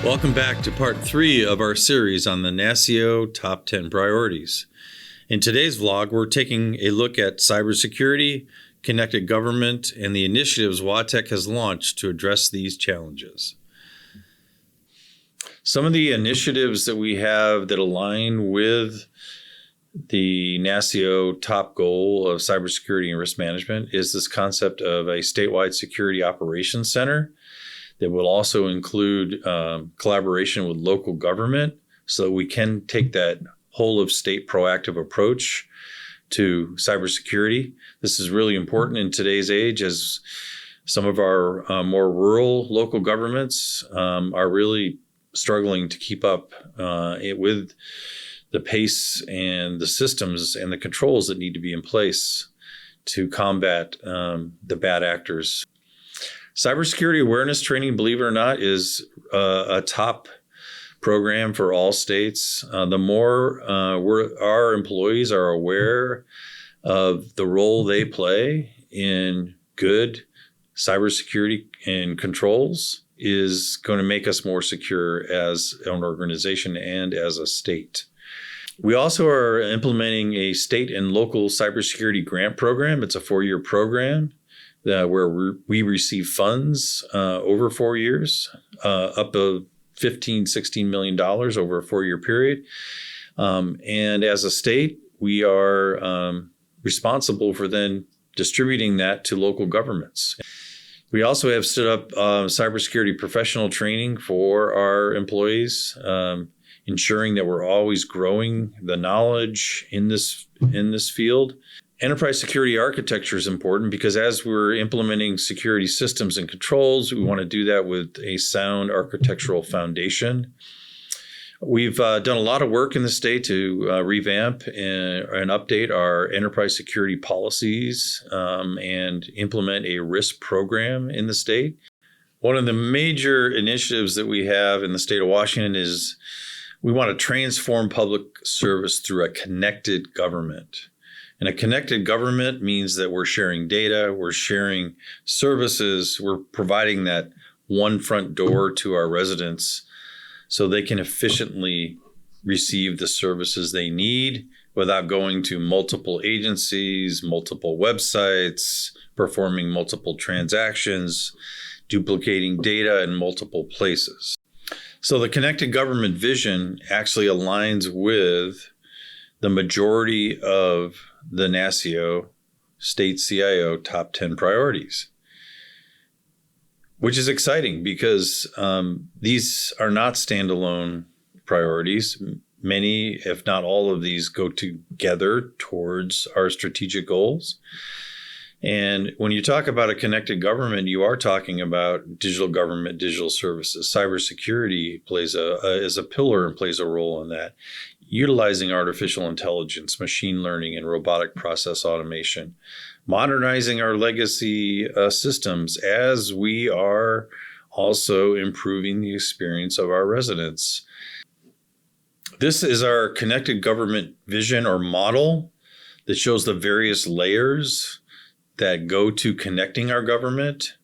Welcome back to part 3 of our series on the NASCIO Top 10 Priorities. In today's vlog, we're taking a look at cybersecurity, connected government, and the initiatives WATEC has launched to address these challenges. Some of the initiatives that we have that align with the NASCIO top goal of cybersecurity and risk management is this concept of a statewide security operations center that will also include collaboration with local government so that we can take that whole of state proactive approach to cybersecurity. This is really important in today's age as some of our more rural local governments are really struggling to keep up with the pace and the systems and the controls that need to be in place to combat the bad actors. Cybersecurity awareness training, believe it or not, is a top program for all states. The more our employees are aware of the role they play in good cybersecurity and controls is going to make us more secure as an organization and as a state. We also are implementing a state and local cybersecurity grant program. It's a 4-year program where we receive funds over 4 years, up to $16 million over a 4-year period. And as a state, we are responsible for then distributing that to local governments. We also have stood up cybersecurity professional training for our employees, ensuring that we're always growing the knowledge in this field. Enterprise security architecture is important because as we're implementing security systems and controls, we want to do that with a sound architectural foundation. We've done a lot of work in the state to revamp and update our enterprise security policies and implement a risk program in the state. One of the major initiatives that we have in the state of Washington is we want to transform public service through a connected government. And a connected government means that we're sharing data, we're sharing services, we're providing that one front door to our residents so they can efficiently receive the services they need without going to multiple agencies, multiple websites, performing multiple transactions, duplicating data in multiple places. So the connected government vision actually aligns with the majority of the NASCIO state CIO top 10 priorities, which is exciting because these are not standalone priorities. Many, if not all of these, go together towards our strategic goals. And when you talk about a connected government, you are talking about digital government, digital services. Cybersecurity is a pillar and plays a role in that. Utilizing artificial intelligence, machine learning, and robotic process automation. Modernizing our legacy systems as we are also improving the experience of our residents. This is our connected government vision or model that shows the various layers that go to connecting our government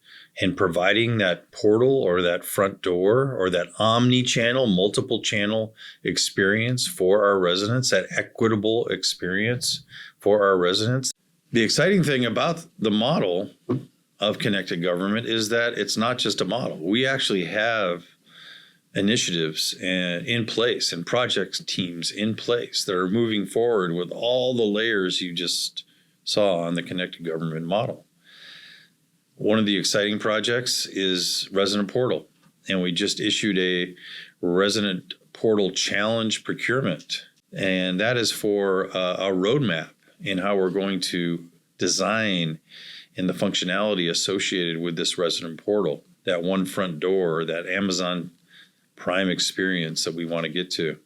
and providing that portal or that front door or that omni-channel, multiple channel experience for our residents, that equitable experience for our residents. The exciting thing about the model of connected government is that it's not just a model. We actually have initiatives in place and project teams in place that are moving forward with all the layers you just saw on the connected government model. One of the exciting projects is Resident Portal, and we just issued a Resident Portal Challenge procurement, and that is for a roadmap in how we're going to design and the functionality associated with this Resident Portal, that one front door, that Amazon Prime experience that we want to get to.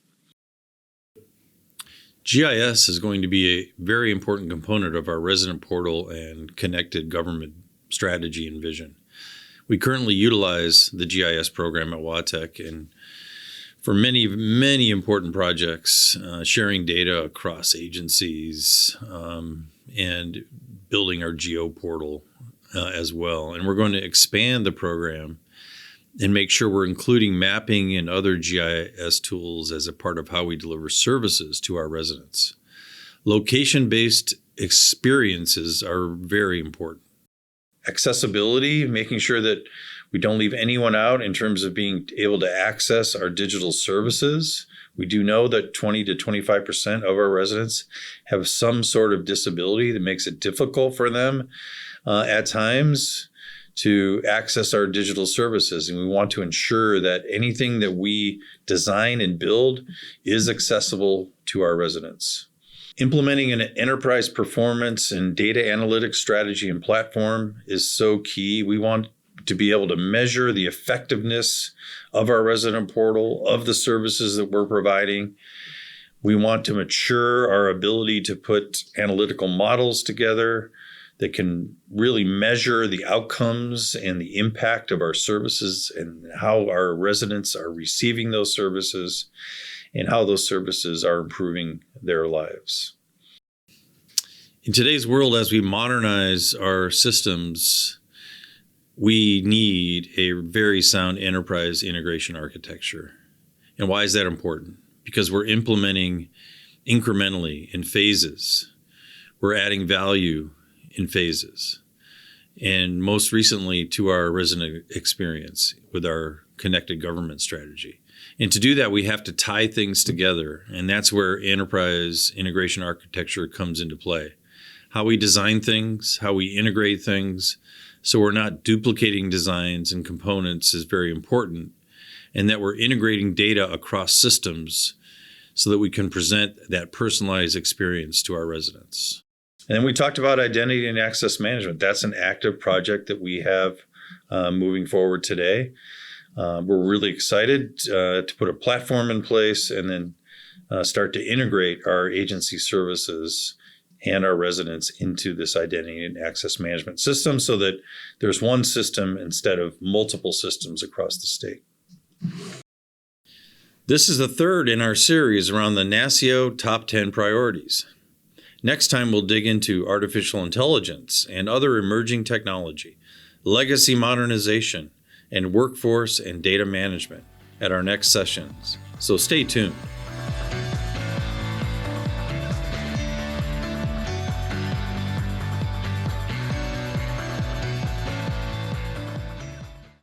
GIS is going to be a very important component of our Resident Portal and connected government strategy and vision. We currently utilize the GIS program at WATEC and for many, many important projects, sharing data across agencies and building our geo portal as well. And we're going to expand the program and make sure we're including mapping and other GIS tools as a part of how we deliver services to our residents. Location-based experiences are very important. Accessibility, making sure that we don't leave anyone out in terms of being able to access our digital services. We do know that 20 to 25% of our residents have some sort of disability that makes it difficult for them at times to access our digital services. And we want to ensure that anything that we design and build is accessible to our residents. Implementing an enterprise performance and data analytics strategy and platform is so key. We want to be able to measure the effectiveness of our resident portal, of the services that we're providing. We want to mature our ability to put analytical models together that can really measure the outcomes and the impact of our services and how our residents are receiving those services and how those services are improving their lives. In today's world, as we modernize our systems, we need a very sound enterprise integration architecture. And why is that important? Because we're implementing incrementally in phases. We're adding value in phases. And most recently to our resident experience with our connected government strategy. And to do that, we have to tie things together. And that's where enterprise integration architecture comes into play. How we design things, how we integrate things, so we're not duplicating designs and components is very important. And that we're integrating data across systems so that we can present that personalized experience to our residents. And then we talked about identity and access management. That's an active project that we have moving forward today. We're really excited to put a platform in place and then start to integrate our agency services and our residents into this identity and access management system so that there's one system instead of multiple systems across the state. This is the third in our series around the NASCIO Top 10 Priorities. Next time, we'll dig into artificial intelligence and other emerging technology, legacy modernization, and workforce and data management at our next sessions. So stay tuned.